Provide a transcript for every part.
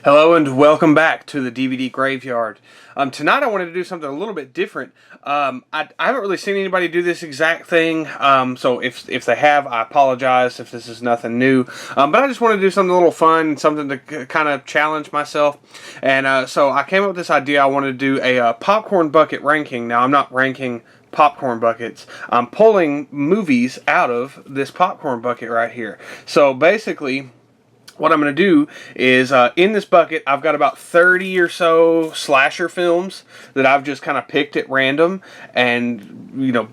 Hello and welcome back to the DVD Graveyard. Tonight I wanted to do something a little bit different. I haven't really seen anybody do this exact thing, so if they have, I apologize if this is nothing new. But I just wanted to do something a little fun, something to kind of challenge myself. And so I came up with this idea. I wanted to do a popcorn bucket ranking. Now, I'm not ranking popcorn buckets. I'm pulling movies out of this popcorn bucket right here. So basically, what I'm going to do is, in this bucket, I've got about 30 or so slasher films that I've just kind of picked at random and,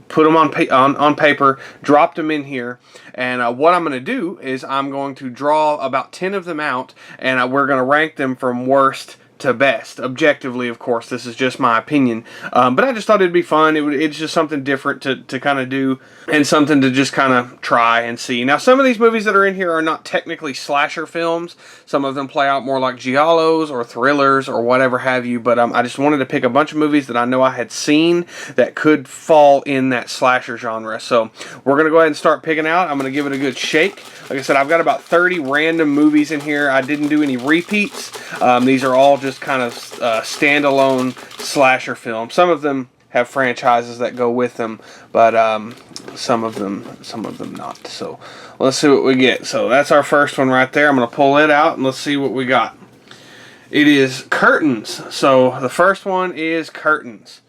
put them on paper, dropped them in here. And what I'm going to do is I'm going to draw about 10 of them out, and we're going to rank them from worst to best. Objectively, of course, this is just my opinion. But I just thought it'd be fun. It's just something different to kind of do and something to just kind of try and see. Now, some of these movies that are in here are not technically slasher films. Some of them play out more like giallos or thrillers or whatever have you. But I just wanted to pick a bunch of movies that I know I had seen that could fall in that slasher genre. So we're going to go ahead and start picking out. I'm going to give it a good shake. Like I said, I've got about 30 random movies in here. I didn't do any repeats. These are all just kind of standalone slasher films. Some of them have franchises that go with them, but some of them not. So let's see what we get. So that's our first one right there. I'm going to pull it out and let's see what we got. It is Curtains. So the first one is Curtains.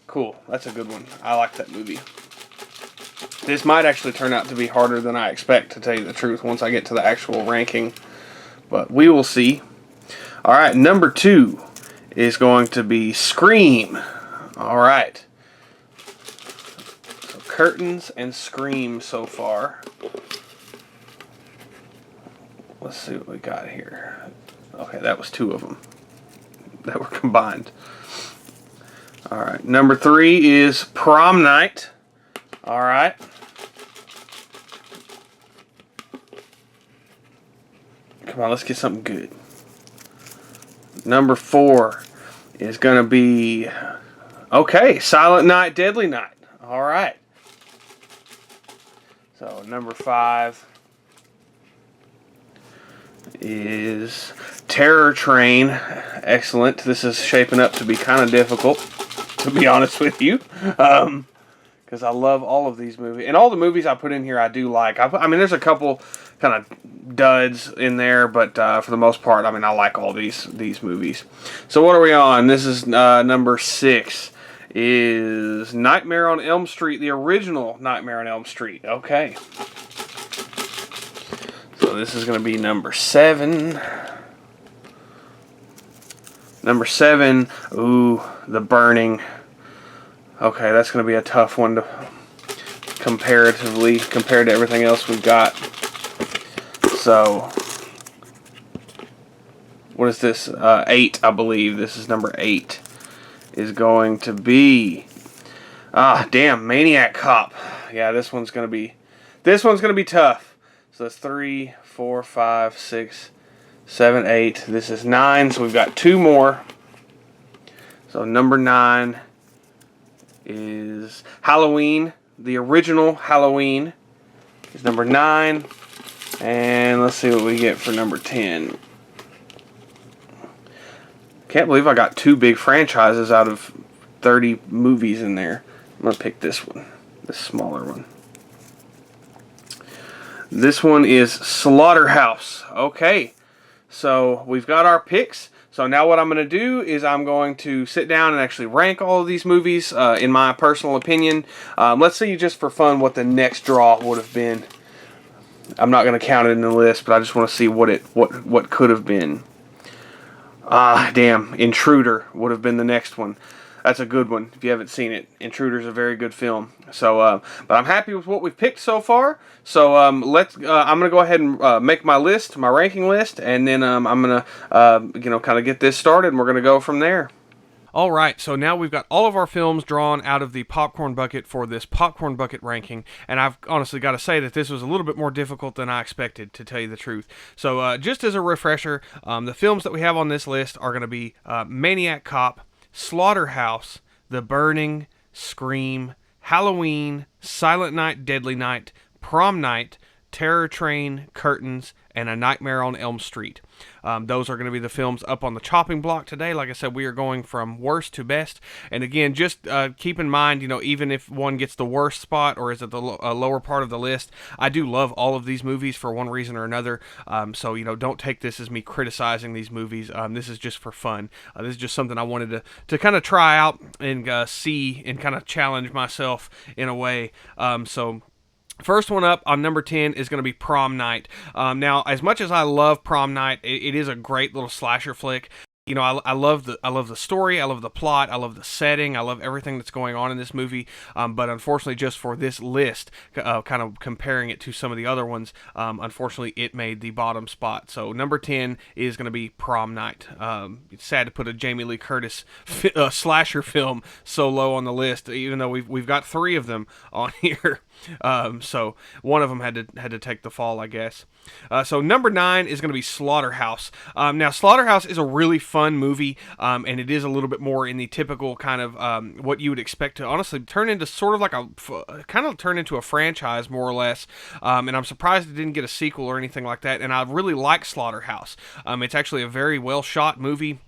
Cool. That's a good one. I like that movie. This might actually turn out to be harder than I expect, to tell you the truth, once I get to the actual ranking. But we will see. Alright, number 2 is going to be Scream. Alright. So Curtains and Scream so far. Let's see what we got here. Okay, that was 2 of them that were combined. Alright, number 3 is Prom Night. Alright. Come on, let's get something good. Number 4 is going to be, okay, Silent Night, Deadly Night. Alright. So, number 5 is Terror Train. Excellent. This is shaping up to be kind of difficult, to be honest with you. Because I love all of these movies. And all the movies I put in here I do like. I mean, there's a couple kind of duds in there, but for the most part, I mean, I like all these movies. So what are we on? This is number 6. Is Nightmare on Elm Street, the original Nightmare on Elm Street. Okay. So this is going to be number 7. Number 7, ooh, The Burning. Okay, that's going to be a tough one to compared to everything else we've got. So, what is this? 8, I believe. This is number 8. Is going to be, Maniac Cop. Yeah, this one's going to be tough. So that's 3, 4, 5, 6, 7, 8. This is 9. So we've got 2 more. So number 9 is Halloween. The original Halloween is number 9. And let's see what we get for number 10. Can't believe I got 2 big franchises out of 30 movies in there. I'm going to pick this one, this smaller one. This one is Slaughterhouse. Okay, so we've got our picks. So now what I'm going to do is I'm going to sit down and actually rank all of these movies in my personal opinion. Let's see just for fun what the next draw would have been. I'm not going to count it in the list, but I just want to see what could have been. Damn, Intruder would have been the next one. That's a good one if you haven't seen it. Intruder's a very good film. So, but I'm happy with what we've picked so far. So I'm gonna go ahead and make my list, my ranking list, and then I'm gonna kind of get this started, and we're gonna go from there. Alright, so now we've got all of our films drawn out of the popcorn bucket for this popcorn bucket ranking, and I've honestly got to say that this was a little bit more difficult than I expected, to tell you the truth. So just as a refresher, the films that we have on this list are going to be Maniac Cop, Slaughterhouse, The Burning, Scream, Halloween, Silent Night, Deadly Night, Prom Night, Terror Train, Curtains, and A Nightmare on Elm Street. Those are going to be the films up on the chopping block today. Like I said, we are going from worst to best. And again, just keep in mind, even if one gets the worst spot or is at the lower part of the list, I do love all of these movies for one reason or another. So, don't take this as me criticizing these movies. This is just for fun. This is just something I wanted to kind of try out and see and kind of challenge myself in a way. So first one up on number 10 is going to be Prom Night. Now, as much as I love Prom Night, it is a great little slasher flick. I love the story, I love the plot, I love the setting, I love everything that's going on in this movie. But unfortunately, just for this list, kind of comparing it to some of the other ones, unfortunately, it made the bottom spot. So number 10 is going to be Prom Night. It's sad to put a Jamie Lee Curtis slasher film so low on the list, even though we've got 3 of them on here. So one of them had to take the fall, I guess. So number 9 is going to be Slaughterhouse. Now, Slaughterhouse is a really fun movie, and it is a little bit more in the typical kind of what you would expect to honestly turn into sort of like turn into a franchise, more or less. And I'm surprised it didn't get a sequel or anything like that. And I really like Slaughterhouse. It's actually a very well shot movie.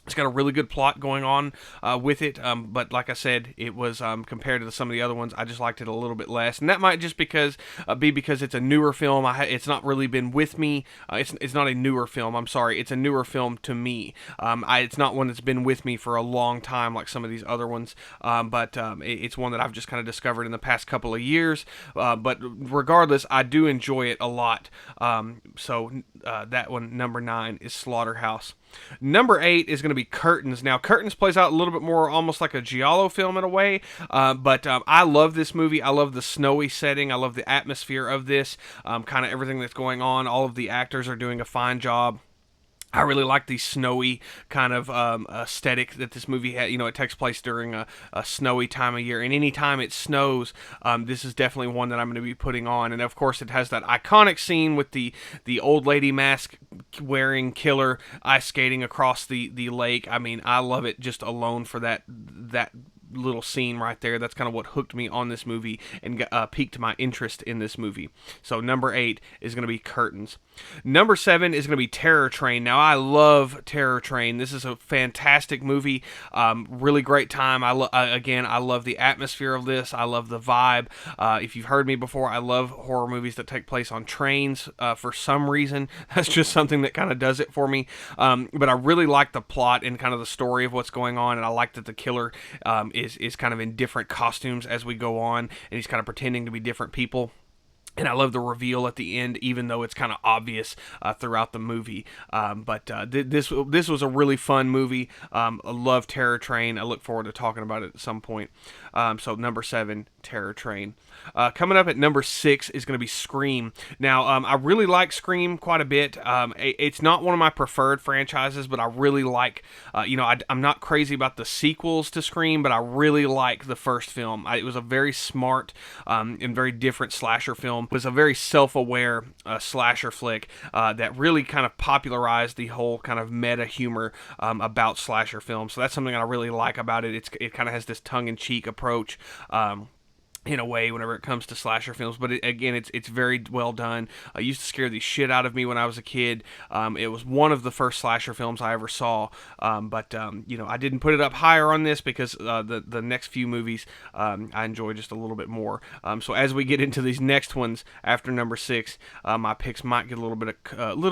It's got a really good plot going on with it, but like I said, it was compared to some of the other ones, I just liked it a little bit less, and that might just because it's a newer film. It's not really been with me. It's not a newer film. I'm sorry, it's a newer film to me. It's not one that's been with me for a long time like some of these other ones, but it's one that I've just kind of discovered in the past couple of years. But regardless, I do enjoy it a lot. So that one, number 9, is Slaughterhouse. Number 8 is going to be Curtains. Now, Curtains plays out a little bit more almost like a giallo film in a way, but I love this movie. I love the snowy setting. I love the atmosphere of this, kind of everything that's going on. All of the actors are doing a fine job. I really like the snowy kind of aesthetic that this movie had. It takes place during a snowy time of year, and any time it snows, this is definitely one that I'm going to be putting on. And of course, it has that iconic scene with the old lady mask wearing killer ice skating across the lake. I mean, I love it just alone for that little scene right there. That's kind of what hooked me on this movie and piqued my interest in this movie. So number 8 is going to be Curtains. Number 7 is going to be Terror Train. Now, I love Terror Train. This is a fantastic movie. Really great time. I love the atmosphere of this. I love the vibe. If you've heard me before, I love horror movies that take place on trains. For some reason, that's just something that kind of does it for me. But I really like the plot and kind of the story of what's going on, and I like that the killer is kind of in different costumes as we go on, and he's kind of pretending to be different people. And I love the reveal at the end, even though it's kind of obvious throughout the movie. This was a really fun movie. I love Terror Train. I look forward to talking about it at some point. So number 7, Terror Train. Coming up at number 6 is going to be Scream. Now, I really like Scream quite a bit. It's not one of my preferred franchises, but I really like, I'm not crazy about the sequels to Scream, but I really like the first film. It was a very smart and very different slasher film. It was a very self-aware slasher flick that really kind of popularized the whole kind of meta humor about slasher films. So that's something I really like about it. It kind of has this tongue-in-cheek approach. In a way, whenever it comes to slasher films, but it's very well done. It used to scare the shit out of me when I was a kid. It was one of the first slasher films I ever saw, but I didn't put it up higher on this because the next few movies I enjoy just a little bit more. So as we get into these next ones after number 6, my picks might get a little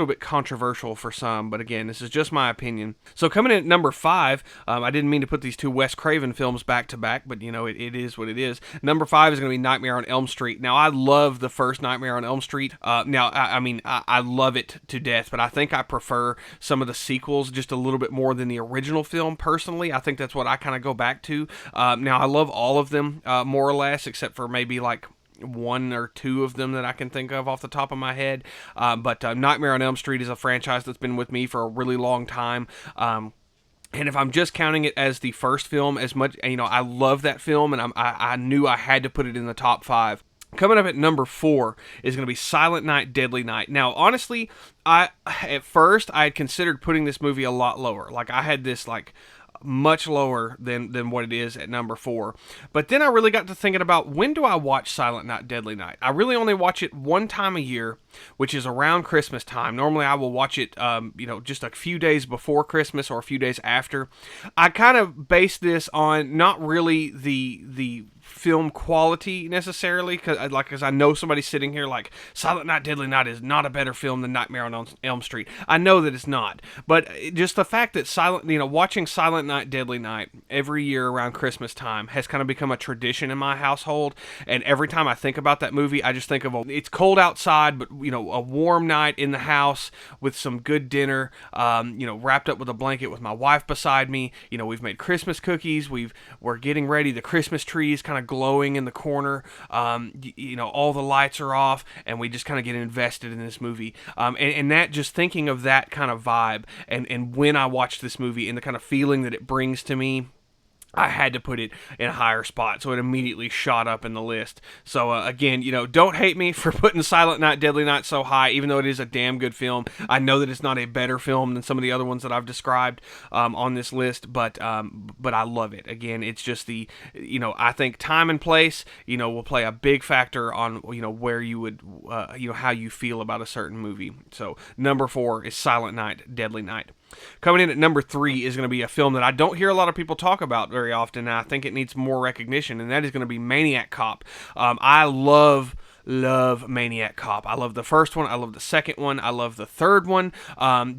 bit controversial for some, but again, this is just my opinion. So coming in at number 5, I didn't mean to put these 2 Wes Craven films back to back, but it is what it is. Number 5 is going to be Nightmare on Elm Street. Now, I love the first Nightmare on Elm Street. I love it to death, but I think I prefer some of the sequels just a little bit more than the original film, personally. I think that's what I kind of go back to. Now, I love all of them, more or less, except for maybe like 1 or 2 of them that I can think of off the top of my head. But Nightmare on Elm Street is a franchise that's been with me for a really long time. And if I'm just counting it as the first film, as much, I love that film, and I knew I had to put it in the top 5. Coming up at number 4 is going to be Silent Night, Deadly Night. Now, honestly, at first I had considered putting this movie a lot lower. Like, I had this much lower than what it is at number 4. But then I really got to thinking about, when do I watch Silent Night, Deadly Night? I really only watch it one time a year, which is around Christmas time. Normally I will watch it, just a few days before Christmas or a few days after. I kind of base this on not really the film quality necessarily, because I know somebody sitting here like, Silent Night, Deadly Night is not a better film than Nightmare on Elm Street. I know that it's not, but just the fact that watching Silent Night, Deadly Night every year around Christmas time has kind of become a tradition in my household. And every time I think about that movie, I just think of it's cold outside, but a warm night in the house with some good dinner, wrapped up with a blanket with my wife beside me. We've made Christmas cookies. We're getting ready. The Christmas tree is kind of glowing in the corner. All the lights are off, and we just kind of get invested in this movie. And that, just thinking of that kind of vibe, and when I watched this movie and the kind of feeling that it brings to me, I had to put it in a higher spot, so it immediately shot up in the list. So again, don't hate me for putting Silent Night, Deadly Night so high, even though it is a damn good film. I know that it's not a better film than some of the other ones that I've described on this list, but I love it. Again, it's just I think time and place, will play a big factor on where you would how you feel about a certain movie. So number 4 is Silent Night, Deadly Night. Coming in at number 3 is going to be a film that I don't hear a lot of people talk about very often, and I think it needs more recognition, and that is going to be Maniac Cop. I love Maniac Cop. I love the first one. I love the second one. I love the third one.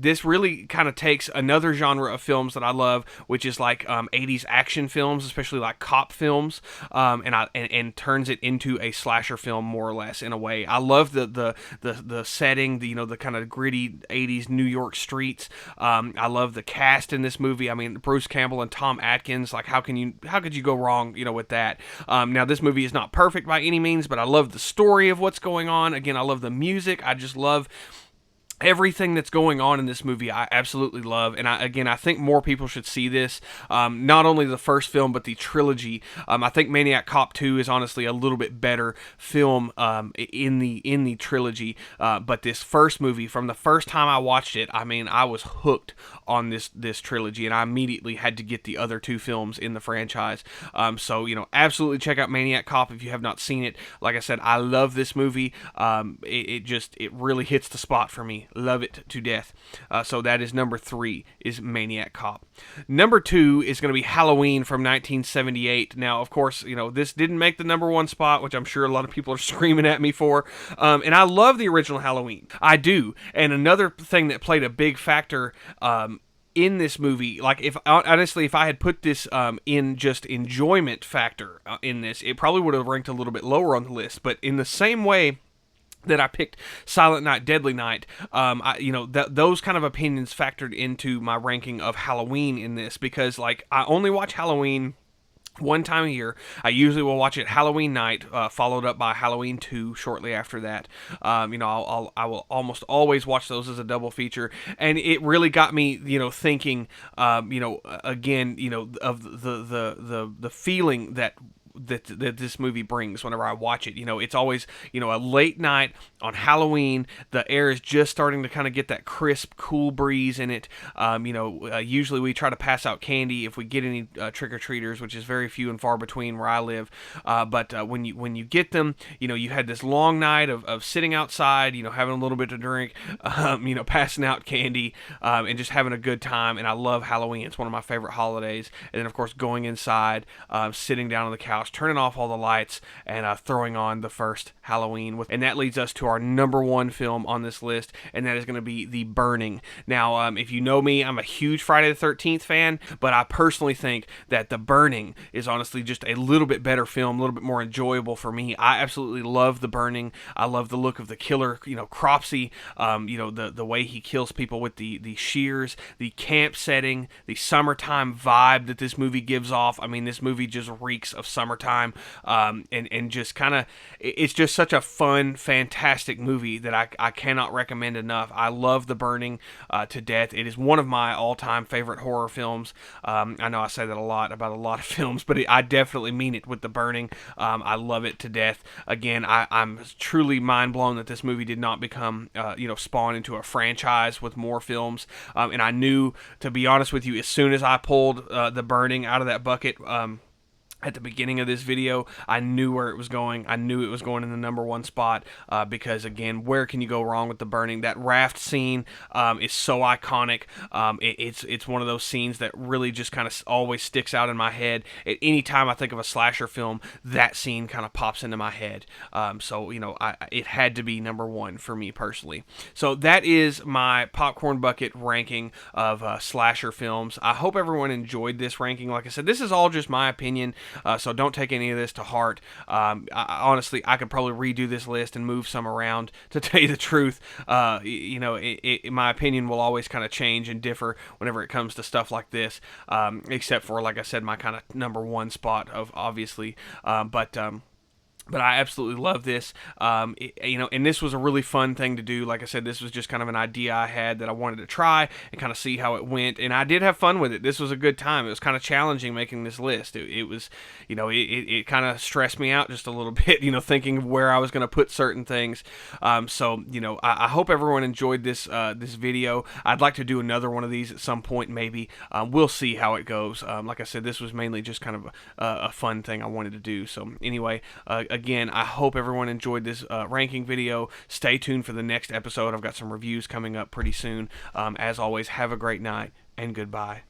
This really kind of takes another genre of films that I love, which is like 80s action films, especially like cop films, and turns it into a slasher film more or less in a way. I love the setting, the kind of gritty 80s New York streets. I love the cast in this movie. I mean, Bruce Campbell and Tom Atkins. Like, how could you go wrong, with that? Now, this movie is not perfect by any means, but I love the story of what's going on. Again, I love the music. I just love everything that's going on in this movie. I absolutely love, and I think more people should see this. Not only the first film, but the trilogy. I think Maniac Cop 2 is honestly a little bit better film in the trilogy. But this first movie, from the first time I watched it, I mean, I was hooked on this trilogy, and I immediately had to get the other 2 films in the franchise. So absolutely check out Maniac Cop if you have not seen it. Like I said, I love this movie. It really hits the spot for me. Love it to death. So that is number 3, is Maniac Cop. Number 2 is going to be Halloween from 1978. Now, of course, this didn't make the number 1 spot, which I'm sure a lot of people are screaming at me for. And I love the original Halloween. I do. And another thing that played a big factor in this movie, like, if I had put this in just enjoyment factor in this, it probably would have ranked a little bit lower on the list. But in the same way that I picked Silent Night, Deadly Night, those kind of opinions factored into my ranking of Halloween in this, because, like, I only watch Halloween one time a year. I usually will watch it Halloween night, followed up by Halloween 2 shortly after that. I will almost always watch those as a double feature, and it really got me, thinking, again, of the feeling that this movie brings whenever I watch it. It's always, a late night on Halloween. The air is just starting to kind of get that crisp, cool breeze in it. Usually we try to pass out candy if we get any trick-or-treaters, which is very few and far between where I live. But when you get them, you had this long night of sitting outside, having a little bit to drink, passing out candy, and just having a good time. And I love Halloween. It's one of my favorite holidays. And then, of course, going inside, sitting down on the couch, turning off all the lights, and throwing on the first Halloween. And that leads us to our number 1 film on this list, and that is going to be The Burning. Now, if you know me, I'm a huge Friday the 13th fan, but I personally think that The Burning is honestly just a little bit better film, a little bit more enjoyable for me. I absolutely love The Burning. I love the look of the killer, Cropsey, the way he kills people with the shears, the camp setting, the summertime vibe that this movie gives off. I mean, this movie just reeks of summertime over time, and just kind of, it's just such a fun, fantastic movie that I cannot recommend enough. I love The Burning to death. It is one of my all-time favorite horror films. I know I say that a lot about a lot of films, but I definitely mean it with The Burning. I love it to death. Again, I'm truly mind blown that this movie did not become, spawn into a franchise with more films. And I knew, to be honest with you, as soon as I pulled The Burning out of that bucket, at the beginning of this video, I knew where it was going. I knew it was going in the number one spot because, again, where can you go wrong with The Burning? That raft scene is so iconic. It's one of those scenes that really just kind of always sticks out in my head. At any time I think of a slasher film, that scene kind of pops into my head. It had to be number one for me personally. So that is my popcorn bucket ranking of slasher films. I hope everyone enjoyed this ranking. Like I said, this is all just my opinion. So don't take any of this to heart. Honestly, I could probably redo this list and move some around. To tell you the truth, my opinion will always kind of change and differ whenever it comes to stuff like this, except for, like I said, my kind of number one spot of obviously. But I absolutely love this, and this was a really fun thing to do. Like I said, this was just kind of an idea I had that I wanted to try and kind of see how it went, and I did have fun with it. This was a good time. It was kind of challenging making this list. It was, it kind of stressed me out just a little bit, thinking of where I was going to put certain things. I hope everyone enjoyed this video. I'd like to do another one of these at some point, maybe. We'll see how it goes. Like I said, this was mainly just kind of a fun thing I wanted to do. So anyway, again, I hope everyone enjoyed this ranking video. Stay tuned for the next episode. I've got some reviews coming up pretty soon. As always, have a great night, and goodbye.